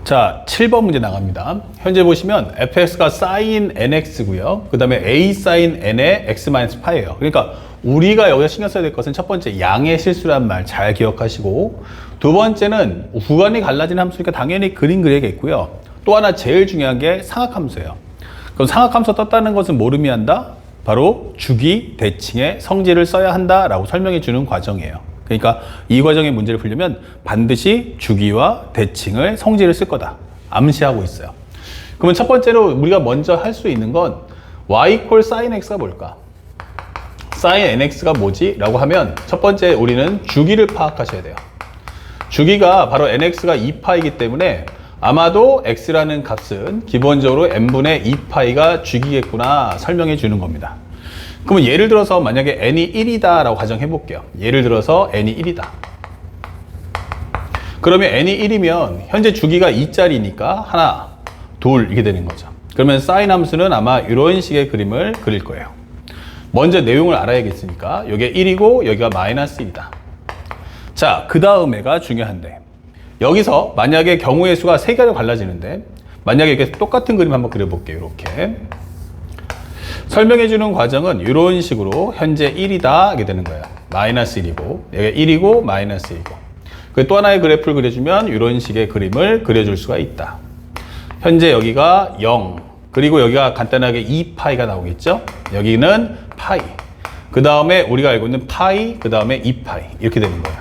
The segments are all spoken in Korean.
자, 7번 문제 나갑니다. 현재 보시면 fx가 sin nx고요. 그 다음에 a sin n의 x-파이예요. 그러니까 우리가 여기서 신경 써야 될 것은 첫 번째 양의 실수란 말 잘 기억하시고, 두 번째는 구간이 갈라지는 함수니까 당연히 그림 그려야겠고요. 또 하나 제일 중요한 게 상악함수예요. 그럼 상악함수 떴다는 것은 뭘 의미한다? 바로 주기, 대칭의 성질을 써야 한다라고 설명해 주는 과정이에요. 그러니까 이 과정의 문제를 풀려면 반드시 주기와 대칭을 성질을 쓸 거다. 암시하고 있어요. 그러면 첫 번째로 우리가 먼저 할 수 있는 건 y equal sin x가 뭘까? sin nx가 뭐지? 라고 하면 첫 번째 우리는 주기를 파악하셔야 돼요. 주기가 바로 nx가 2파이기 때문에 아마도 x라는 값은 기본적으로 n분의 2파이가 주기겠구나 설명해 주는 겁니다. 그러면 예를 들어서 만약에 n이 1이다 라고 가정해 볼게요. 예를 들어서 n이 1이다. 그러면 n이 1이면 현재 주기가 2짜리니까 하나, 둘 이렇게 되는 거죠. 그러면 sin 함수는 아마 이런 식의 그림을 그릴 거예요. 먼저 내용을 알아야겠으니까 여기가 1이고 여기가 마이너스 1이다. 자, 그 다음에가 중요한데 여기서 만약에 경우의 수가 3개로 갈라지는데 만약에 이렇게 똑같은 그림 한번 그려볼게요. 이렇게 설명해 주는 과정은 이런 식으로 현재 1이다 하게 되는 거예요. 마이너스 1이고 여기가 1이고 마이너스 1이고 또 하나의 그래프를 그려주면 이런 식의 그림을 그려줄 수가 있다. 현재 여기가 0 그리고 여기가 간단하게 2파이가 나오겠죠. 여기는 파이 그 다음에 우리가 알고 있는 파이 그 다음에 2파이 이렇게 되는 거예요.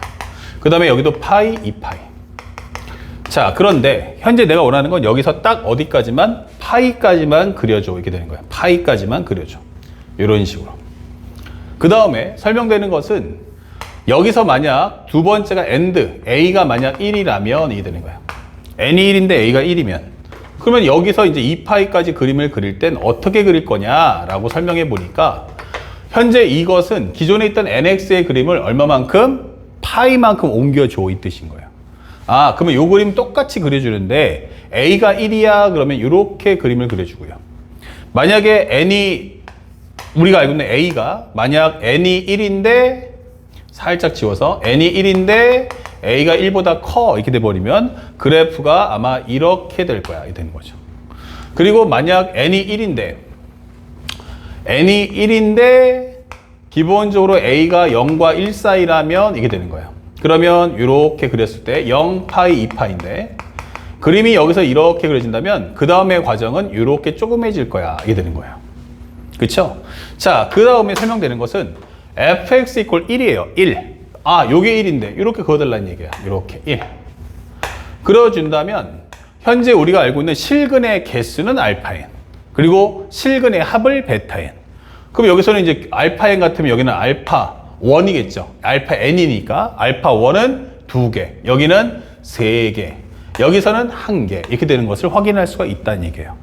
그 다음에 여기도 파이 2파이. 자, 그런데 현재 내가 원하는 건 여기서 딱 어디까지만 파이까지만 그려줘 이렇게 되는 거예요. 파이까지만 그려줘 이런 식으로. 그 다음에 설명되는 것은 여기서 만약 두 번째가 and a가 만약 1이라면 이게 되는 거예요. n이 1인데 a가 1이면 그러면 여기서 이제 2파이까지 그림을 그릴 땐 어떻게 그릴 거냐라고 설명해 보니까 현재 이것은 기존에 있던 nx의 그림을 얼마만큼 파이만큼 옮겨줘 이 뜻인 거예요. 아, 그러면 요 그림 똑같이 그려주는데 a가 1이야 그러면 이렇게 그림을 그려주고요. 만약에 n이 우리가 알고 있는 a가 만약 n이 1인데 살짝 지워서 n이 1인데 a가 1보다 커 이렇게 돼버리면 그래프가 아마 이렇게 될 거야 이렇게 되는 거죠. 그리고 만약 n이 1인데 기본적으로 a가 0과 1 사이라면 이게 되는 거예요. 그러면 이렇게 그렸을 때 0파이 2파인데 그림이 여기서 이렇게 그려진다면 그 다음의 과정은 이렇게 조그매질 거야 이게 되는 거예요. 그렇죠? 자, 그 다음에 설명되는 것은 fx equal 1이에요. 1. 아, 요게 1인데 이렇게 그어달라는 얘기야. 이렇게 1. 그려준다면 현재 우리가 알고 있는 실근의 개수는 알파n 그리고 실근의 합을 베타n. 그럼 여기서는 이제 알파n 같으면 여기는 알파 1이겠죠. 알파 n이니까 알파 1은 2개, 여기는 3개, 여기서는 1개 이렇게 되는 것을 확인할 수가 있다는 얘기예요.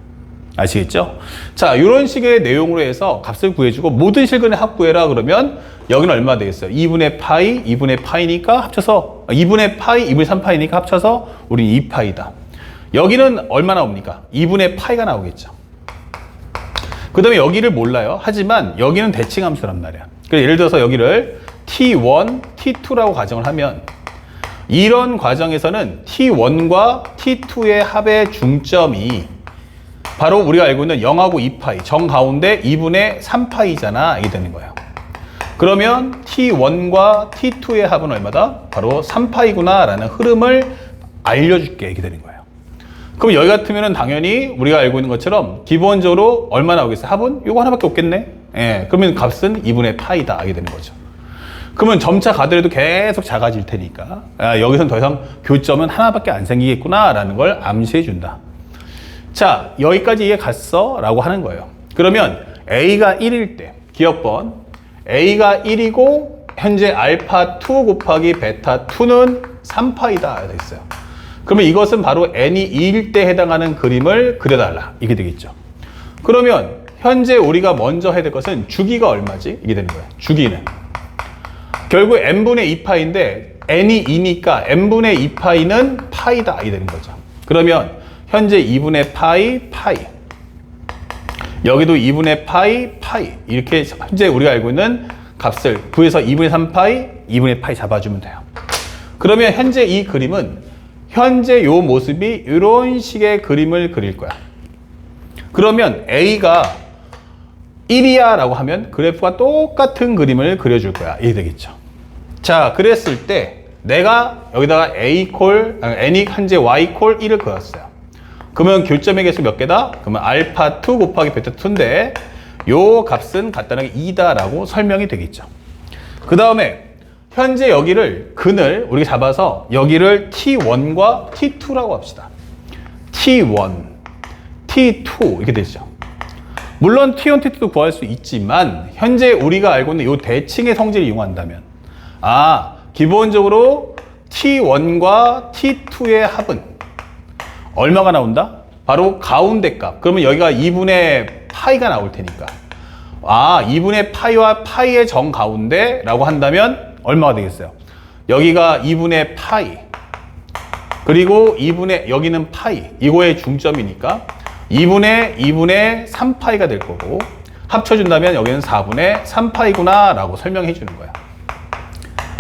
아시겠죠? 자, 이런 식의 내용으로 해서 값을 구해주고 모든 실근의 합 구해라 그러면 여기는 얼마 되겠어요? 2분의 파이, 2분의 파이니까 합쳐서 2분의 파이, 2분의 3파이니까 합쳐서 우리는 2파이다. 여기는 얼마 나옵니까? 2분의 파이가 나오겠죠. 그 다음에 여기를 몰라요. 하지만 여기는 대칭함수란 말이야. 그래서 예를 들어서 여기를 T1, T2라고 가정을 하면 이런 과정에서는 T1과 T2의 합의 중점이 바로 우리가 알고 있는 0하고 2파이 정 가운데 2분의 3파이잖아 이게 되는 거예요. 그러면 T1과 T2의 합은 얼마다? 바로 3파이구나 라는 흐름을 알려줄게 이렇게 되는 거예요. 그럼 여기 같으면 당연히 우리가 알고 있는 것처럼 기본적으로 얼마 나오겠어요? 합은 이거 하나밖에 없겠네. 예, 그러면 값은 2분의 파이다 하게 되는 거죠. 그러면 점차 가더라도 계속 작아질 테니까 여기서는 더 이상 교점은 하나밖에 안 생기겠구나 라는 걸 암시해 준다. 자, 여기까지 이해 갔어? 라고 하는 거예요. 그러면 a가 1일 때 기억번 a가 1이고 현재 알파 2 곱하기 베타 2는 3파이다 되어 있어요. 그러면 이것은 바로 n이 2일 때 해당하는 그림을 그려달라 이게 되겠죠. 그러면 현재 우리가 먼저 해야 될 것은 주기가 얼마지? 이게 되는 거예요. 주기는 결국 n분의 2파인데 n이 2니까 n분의 2파이는 파이다 이게 되는 거죠. 그러면 현재 2분의 파이 여기도 2분의 파이 이렇게 현재 우리가 알고 있는 값을 구해서 2분의 3파이 2분의 파이 잡아주면 돼요. 그러면 현재 이 그림은 현재 요 모습이 이런 식의 그림을 그릴 거야. 그러면 A가 1이야 라고 하면 그래프가 똑같은 그림을 그려줄 거야. 이게 되겠죠. 자, 그랬을 때 내가 여기다가 n이 현재 y 콜 1을 그었어요. 그러면 교점의 개수 몇 개다? 그러면 알파 2 곱하기 베타 2인데 요 값은 간단하게 2다 라고 설명이 되겠죠. 그 다음에 현재 여기를 근을 우리가 잡아서 여기를 T1과 T2라고 합시다. T1, T2 이렇게 되죠. 물론 T1, T2도 구할 수 있지만 현재 우리가 알고 있는 이 대칭의 성질을 이용한다면 기본적으로 T1과 T2의 합은 얼마가 나온다? 바로 가운데 값. 그러면 여기가 2분의 파이가 나올 테니까 2분의 파이와 파이의 정가운데 라고 한다면 얼마가 되겠어요? 여기가 2분의 파이 그리고 2분의 여기는 파이 이거의 중점이니까 2분의 3파이가 될 거고 합쳐준다면 여기는 4분의 3파이구나 라고 설명해 주는 거야.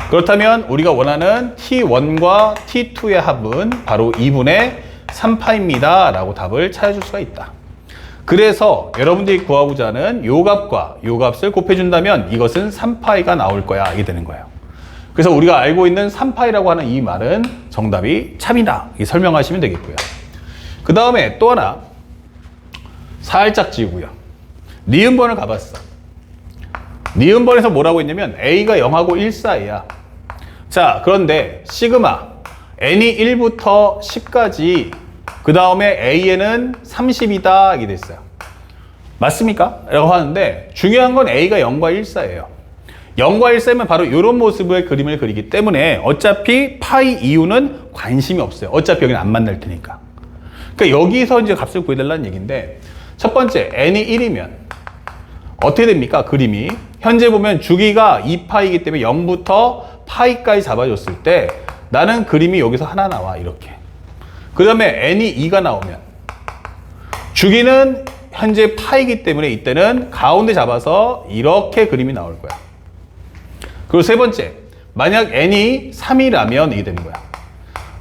그렇다면 우리가 원하는 T1과 T2의 합은 바로 2분의 3파입니다 라고 답을 찾아줄 수가 있다. 그래서 여러분들이 구하고자 하는 요 값과 요 값을 곱해준다면 이것은 3파이가 나올 거야 이게 되는 거예요. 그래서 우리가 알고 있는 3파이라고 하는 이 말은 정답이 참이다 이렇게 설명하시면 되겠고요. 그 다음에 또 하나 살짝 지우고요. 니은번을 가봤어. 니은번에서 뭐라고 했냐면 A가 0하고 1 사이야. 자, 그런데 시그마 n이 1부터 10까지 그 다음에 A에는 30이다 이게 됐어요. 맞습니까? 라고 하는데 중요한 건 A가 0과 1 사이에요. 0과 1 사이면 바로 이런 모습의 그림을 그리기 때문에 어차피 파이 이유는 관심이 없어요. 어차피 여기는 안 만날 테니까. 그러니까 여기서 이제 값을 구해달라는 얘기인데 첫 번째 n이 1이면 어떻게 됩니까? 그림이 현재 보면 주기가 2파이기 때문에 0부터 파이까지 잡아줬을 때 나는 그림이 여기서 하나 나와 이렇게. 그 다음에 n이 2가 나오면 주기는 현재 파이기 때문에 이때는 가운데 잡아서 이렇게 그림이 나올 거야. 그리고 세 번째 만약 n이 3이라면 이게 되는 거야.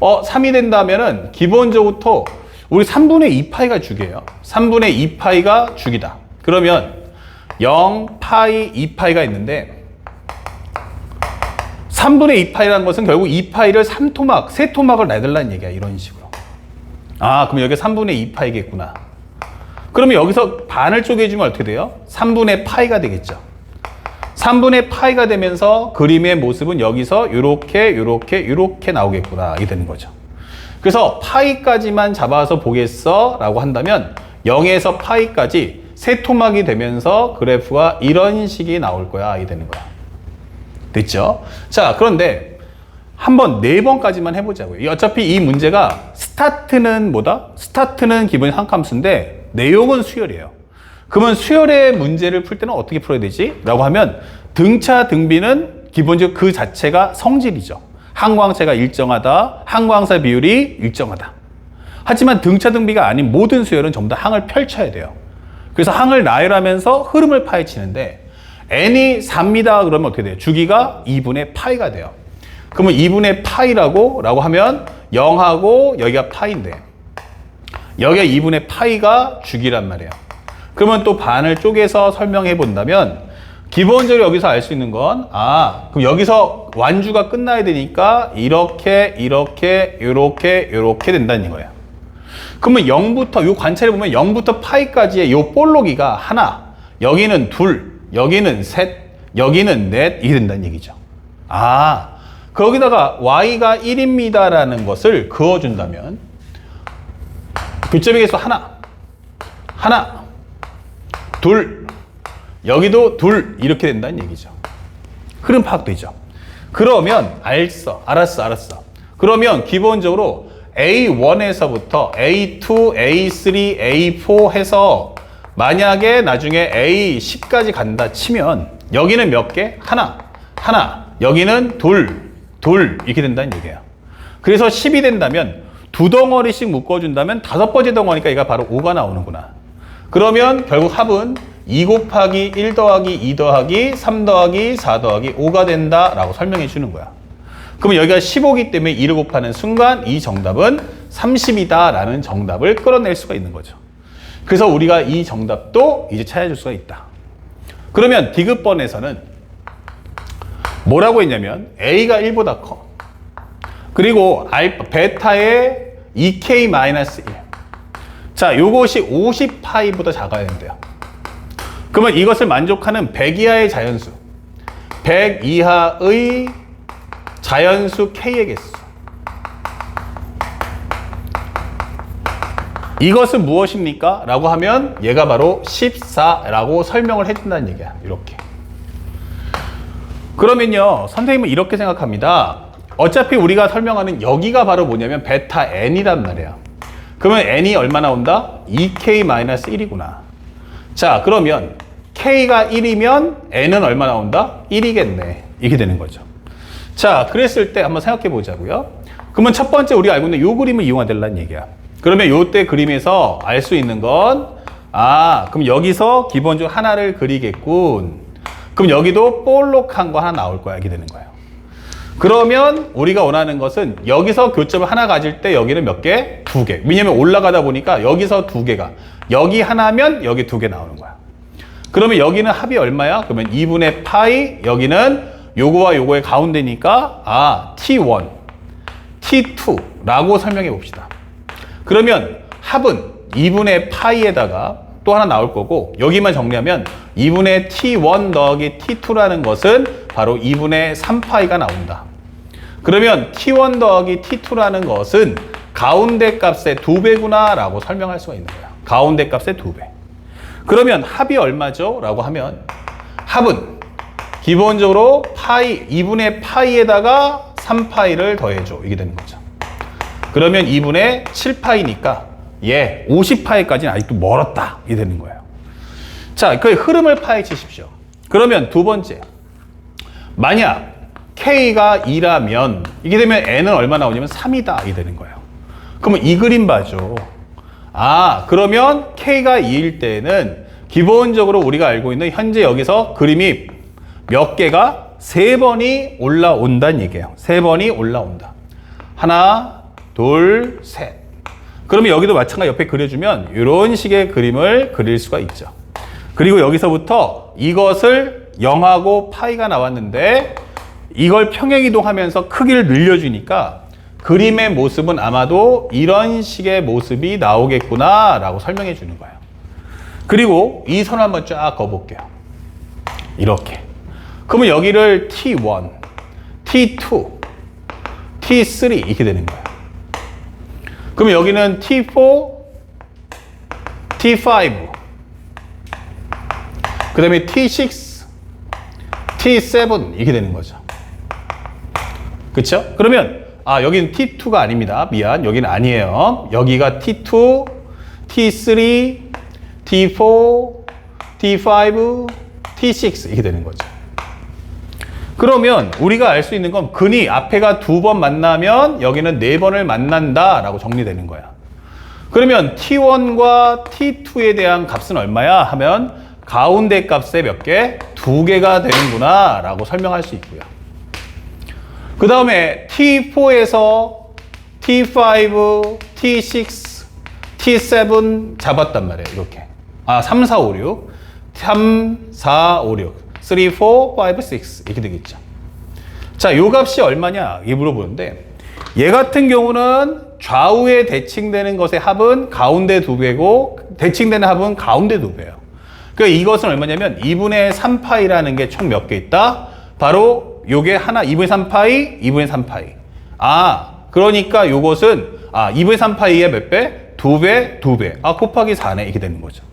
3이 된다면은 기본적으로 우리 3분의 2파이가 주기예요. 3분의 2파이가 주기다. 그러면 0파이 2파이가 있는데 3분의 2파이라는 것은 결국 2파이를 3토막, 3토막을 내달라는 얘기야. 이런 식으로. 그럼 여기 3분의 2파이겠구나. 그러면 여기서 반을 쪼개주면 어떻게 돼요? 3분의 파이가 되겠죠. 3분의 파이가 되면서 그림의 모습은 여기서 요렇게 나오겠구나. 이게 되는 거죠. 그래서 파이까지만 잡아서 보겠어 라고 한다면 0에서 파이까지 세 토막이 되면서 그래프가 이런 식이 나올 거야. 이게 되는 거야. 됐죠? 자, 그런데 한번 4번까지만 해보자고요. 어차피 이 문제가 스타트는 뭐다? 스타트는 기본 한함수인데 내용은 수열이에요. 그러면 수열의 문제를 풀 때는 어떻게 풀어야 되지? 라고 하면 등차 등비는 기본적으로 그 자체가 성질이죠. 항광차가 일정하다, 항광사 비율이 일정하다. 하지만 등차 등비가 아닌 모든 수열은 전부 다 항을 펼쳐야 돼요. 그래서 항을 나열하면서 흐름을 파헤치는데 n이 4입니다. 그러면 어떻게 돼요? 주기가 2분의 파이가 돼요. 그러면 2분의 파이라고 하면 0하고 여기가 파이인데 여기가 2분의 파이가 주기란 말이에요. 그러면 또 반을 쪼개서 설명해 본다면 기본적으로 여기서 알 수 있는 건 그럼 여기서 완주가 끝나야 되니까 이렇게 된다는 거예요. 그러면 0부터 요 관찰해 보면 0부터 파이까지의 요 볼록이가 하나, 여기는 둘, 여기는 셋, 여기는 넷 이게 된다는 얘기죠. 거기다가 y가 1입니다라는 것을 그어준다면 교점의 개수 하나, 둘, 여기도 둘 이렇게 된다는 얘기죠. 흐름 파악되죠. 그러면 알았어. 그러면 기본적으로 A1에서부터 A2, A3, A4 해서 만약에 나중에 A10까지 간다 치면 여기는 몇 개? 하나, 여기는 둘 이렇게 된다는 얘기예요. 그래서 10이 된다면 두 덩어리씩 묶어준다면 5번째 덩어리니까 얘가 바로 5가 나오는구나. 그러면 결국 합은 2 곱하기 1 더하기 2 더하기 3 더하기 4 더하기 5가 된다라고 설명해 주는 거야. 그럼 여기가 15기 때문에 2를 곱하는 순간 이 정답은 30이다 라는 정답을 끌어낼 수가 있는 거죠. 그래서 우리가 이 정답도 이제 찾아줄 수가 있다. 그러면 디귿번에서는 뭐라고 했냐면 A가 1보다 커. 그리고 베타의 2K-1. 자, 요것이 50파이보다 작아야 된대요. 그러면 이것을 만족하는 100 이하의 자연수. 100 이하의 자연수 K의 개수. 이것은 무엇입니까? 라고 하면 얘가 바로 14라고 설명을 해준다는 얘기야. 이렇게. 그러면요, 선생님은 이렇게 생각합니다. 어차피 우리가 설명하는 여기가 바로 뭐냐면 베타 n이란 말이에요. 그러면 n이 얼마 나온다? 2k-1이구나. 자, 그러면 k가 1이면 n은 얼마 나온다? 1이겠네. 이렇게 되는 거죠. 자, 그랬을 때 한번 생각해 보자고요. 그러면 첫 번째 우리가 알고 있는 이 그림을 이용하달라는 얘기야. 그러면 요때 그림에서 알 수 있는 건, 그럼 여기서 기본적으로 하나를 그리겠군. 그럼 여기도 볼록한 거 하나 나올 거야. 이렇게 되는 거예요. 그러면 우리가 원하는 것은 여기서 교점을 하나 가질 때 여기는 몇 개? 2개. 왜냐면 올라가다 보니까 여기서 2개가. 여기 하나면 여기 2개 나오는 거야. 그러면 여기는 합이 얼마야? 그러면 2분의 파이, 여기는 요거와 요거의 가운데니까, T1, T2라고 설명해 봅시다. 그러면 합은 2분의 파이에다가 또 하나 나올 거고, 여기만 정리하면 2분의 T1 더하기 T2라는 것은 바로 2분의 3파이가 나온다. 그러면 T1 더하기 T2라는 것은 가운데 값의 2배구나 라고 설명할 수가 있는 거야. 가운데 값의 2배. 그러면 합이 얼마죠? 라고 하면 합은 기본적으로 파이, 2분의 파이에다가 3파이를 더해줘. 이게 되는 거죠. 그러면 2분의 7파이니까 50파이까지는 아직도 멀었다. 이게 되는 거예요. 자, 그 흐름을 파헤치십시오. 그러면 두 번째. 만약 K가 2라면 이게 되면 N은 얼마 나오냐면 3이다. 이게 되는 거예요. 그러면 이 그림 봐줘. 그러면 K가 2일 때는 기본적으로 우리가 알고 있는 현재 여기서 그림이 몇 개가 3번이 올라온다는 얘기예요. 3번이 올라온다. 하나, 둘, 셋. 그러면 여기도 마찬가지 옆에 그려주면 이런 식의 그림을 그릴 수가 있죠. 그리고 여기서부터 이것을 0하고 파이가 나왔는데 이걸 평행이동하면서 크기를 늘려주니까 그림의 모습은 아마도 이런 식의 모습이 나오겠구나 라고 설명해 주는 거예요. 그리고 이 선 한번 쫙 그어볼게요. 이렇게. 그러면 여기를 T1, T2, T3 이렇게 되는 거예요. 그러면 여기는 T4, T5, 그 다음에 T6, T7 이렇게 되는 거죠. 그쵸? 그러면 여기는 T2가 아닙니다. 미안. 여기는 아니에요. 여기가 T2, T3, T4, T5, T6 이렇게 되는 거죠. 그러면 우리가 알 수 있는 건 근이 앞에가 2번 만나면 여기는 4번을 만난다 라고 정리되는 거야. 그러면 T1과 T2에 대한 값은 얼마야? 하면 가운데 값에 몇 개? 2개가 되는구나 라고 설명할 수 있고요. 그 다음에 T4에서 T5, T6, T7 잡았단 말이에요. 이렇게. 3, 4, 5, 6. 3, 4, 5, 6. 3, 4, 5, 6 이렇게 되겠죠. 자, 요 값이 얼마냐? 이게 물어보는데 얘 같은 경우는 좌우에 대칭되는 것의 합은 가운데 2배고 대칭되는 합은 가운데 2배예요. 그러니까 이것은 얼마냐면 2분의 3파이라는 게 총 몇 개 있다? 바로 요게 하나 2분의 3파이, 2분의 3파이. 그러니까 요것은 2분의 3파이의 몇 배? 2배, 2배. 곱하기 4네. 이렇게 되는 거죠.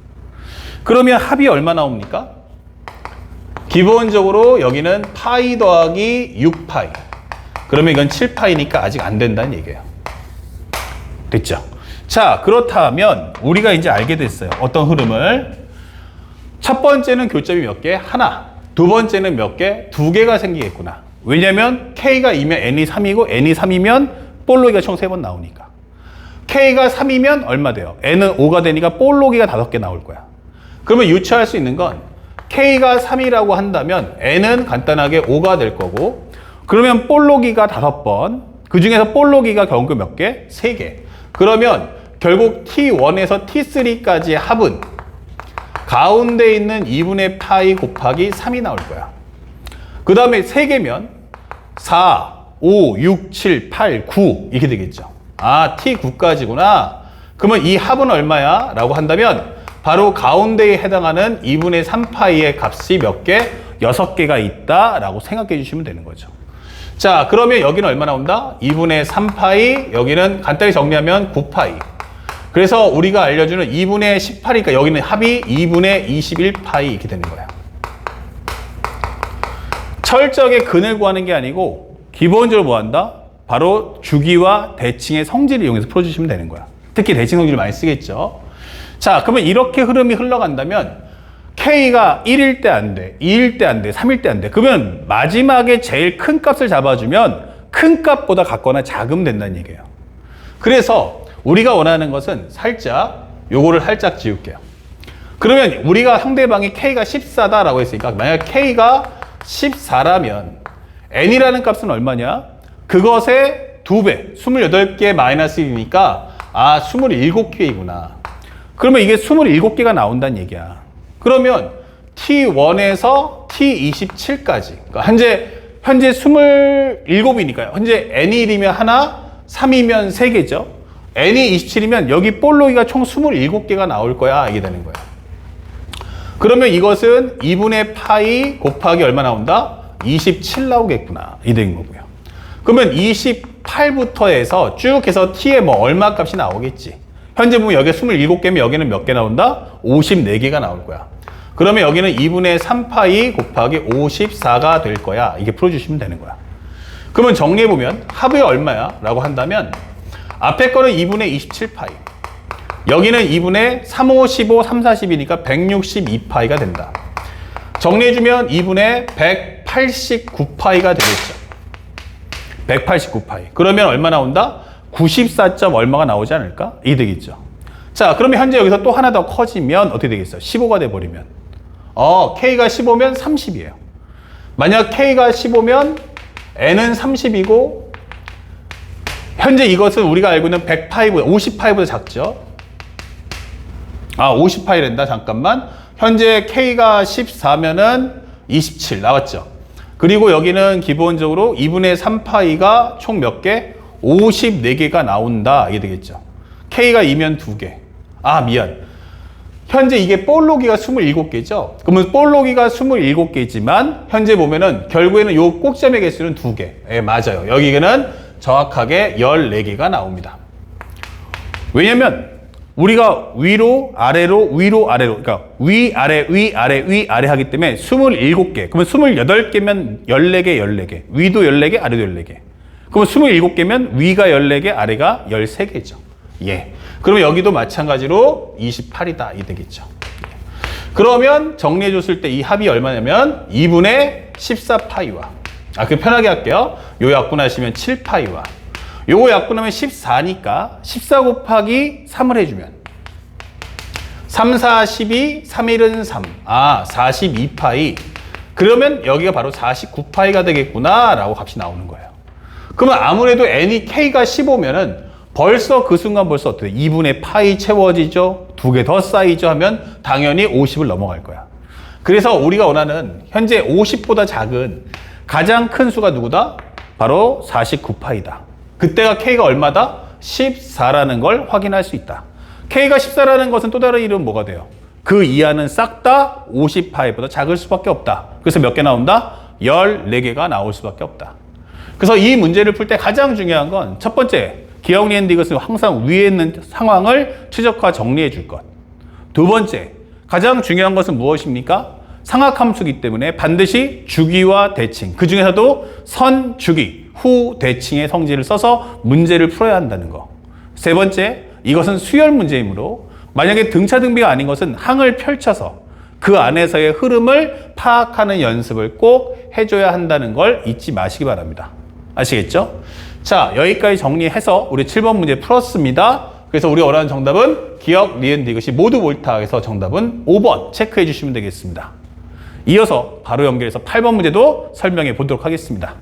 그러면 합이 얼마 나옵니까? 기본적으로 여기는 파이 더하기 6파이. 그러면 이건 7파이니까 아직 안 된다는 얘기예요. 됐죠? 자, 그렇다면 우리가 이제 알게 됐어요. 어떤 흐름을. 첫 번째는 교점이 몇 개? 하나. 두 번째는 몇 개? 2개가 생기겠구나. 왜냐면 K가 2면 N이 3이고 N이 3이면 볼록이가 총 3번 나오니까. K가 3이면 얼마 돼요? N은 5가 되니까 볼록이가 5개 나올 거야. 그러면 유추할 수 있는 건 K가 3이라고 한다면 N은 간단하게 5가 될 거고 그러면 볼로기가 5번, 그 중에서 볼로기가 결국 몇 개? 3개. 그러면 결국 T1에서 T3까지의 합은 가운데 있는 2분의 파이 곱하기 3이 나올 거야. 그 다음에 3개면 4, 5, 6, 7, 8, 9 이렇게 되겠죠. 아, T9까지구나. 그러면 이 합은 얼마야? 라고 한다면 바로 가운데에 해당하는 2분의 3파이의 값이 몇 개? 6개가 있다라고 생각해 주시면 되는 거죠. 자, 그러면 여기는 얼마 나온다? 2분의 3파이, 여기는 간단히 정리하면 9파이. 그래서 우리가 알려주는 2분의 18이니까 여기는 합이 2분의 21파이 이렇게 되는 거예요. 철저하게 근을 구하는 게 아니고 기본적으로 뭐 한다? 바로 주기와 대칭의 성질을 이용해서 풀어주시면 되는 거야. 특히 대칭 성질을 많이 쓰겠죠. 자, 그러면 이렇게 흐름이 흘러간다면 K가 1일 때 안 돼, 2일 때 안 돼, 3일 때 안 돼. 그러면 마지막에 제일 큰 값을 잡아주면 큰 값보다 같거나 작으면 된다는 얘기예요. 그래서 우리가 원하는 것은 살짝 요거를 살짝 지울게요. 그러면 우리가 상대방이 K가 14다라고 했으니까 만약 K가 14라면 N이라는 값은 얼마냐? 그것의 2배, 28개 마이너스 1이니까 아, 27개이구나. 그러면 이게 27개가 나온다는 얘기야. 그러면 T1에서 T27까지. 그러니까 현재 27이니까요. 현재 N이 1이면 하나, 3이면 3개죠. N이 27이면 여기 볼로기가 총 27개가 나올 거야. 이게 되는 거야. 그러면 이것은 2분의 파이 곱하기 얼마 나온다? 27 나오겠구나. 이 되는 거고요. 그러면 28부터 해서 쭉 해서 T에 뭐 얼마 값이 나오겠지. 현재 보면 여기가 27개면 여기는 몇 개 나온다? 54개가 나올 거야. 그러면 여기는 2분의 3파이 곱하기 54가 될 거야. 이게 풀어주시면 되는 거야. 그러면 정리해보면 합이 얼마야? 라고 한다면 앞에 거는 2분의 27파이. 여기는 2분의 3, 5, 15, 3, 40이니까 162파이가 된다. 정리해주면 2분의 189파이가 되겠죠. 189파이. 그러면 얼마 나온다? 94. 얼마가 나오지 않을까? 이 되겠죠. 자, 그러면 현재 여기서 또 하나 더 커지면 어떻게 되겠어? 15가 돼버리면. K가 15면 30이에요. 만약 K가 15면 N은 30이고, 현재 이것은 우리가 알고 있는 100파이보다, 50파이보다 작죠? 아, 50파이랜다. 잠깐만. 현재 K가 14면은 27 나왔죠? 그리고 여기는 기본적으로 2분의 3파이가 총 몇 개? 54개가 나온다. 이게 되겠죠. K가 2면 2개. 아, 미안. 현재 이게 볼로기가 27개죠. 그러면 볼로기가 27개지만 현재 보면은 결국에는 요 꼭지점의 개수는 2개. 예, 맞아요. 여기는 정확하게 14개가 나옵니다. 왜냐면 우리가 위로 아래로 위로 아래로 그러니까 위아래 위아래 위아래 하기 때문에 27개. 그러면 28개면 14개 14개. 위도 14개 아래도 14개. 그러면 27개면 위가 14개 아래가 13개죠. 예. 그러면 여기도 마찬가지로 28이다. 이 되겠죠. 그러면 정리해 줬을 때 이 합이 얼마냐면 2분의 14파이와 그 편하게 할게요. 요 약분하시면 7파이와 요거 약분하면 14니까 14 곱하기 3을 해주면 3, 4, 12, 3, 1은 3. 42파이. 그러면 여기가 바로 49파이가 되겠구나 라고 값이 나오는 거예요. 그러면 아무래도 n이 k가 15면은 벌써 그 순간 벌써 어떻게 2분의 파이 채워지죠? 2개 더 쌓이죠? 하면 당연히 50을 넘어갈 거야. 그래서 우리가 원하는 현재 50보다 작은 가장 큰 수가 누구다? 바로 49파이다. 그때가 k가 얼마다? 14라는 걸 확인할 수 있다. k가 14라는 것은 또 다른 이름은 뭐가 돼요? 그 이하는 싹 다 50파이보다 작을 수밖에 없다. 그래서 몇 개 나온다? 14개가 나올 수밖에 없다. 그래서 이 문제를 풀 때 가장 중요한 건 첫 번째, 기억 리엔디 것은 항상 위에 있는 상황을 최적화 정리해 줄 것. 두 번째, 가장 중요한 것은 무엇입니까? 상학함수이기 때문에 반드시 주기와 대칭, 그 중에서도 선, 주기, 후, 대칭의 성질을 써서 문제를 풀어야 한다는 거. 세 번째, 이것은 수열 문제이므로 만약에 등차등비가 아닌 것은 항을 펼쳐서 그 안에서의 흐름을 파악하는 연습을 꼭 해줘야 한다는 걸 잊지 마시기 바랍니다. 아시겠죠? 자, 여기까지 정리해서 우리 7번 문제 풀었습니다. 그래서 우리가 원하는 정답은 기억, 리엔드 이것이 모두 옳다. 해서 정답은 5번 체크해 주시면 되겠습니다. 이어서 바로 연결해서 8번 문제도 설명해 보도록 하겠습니다.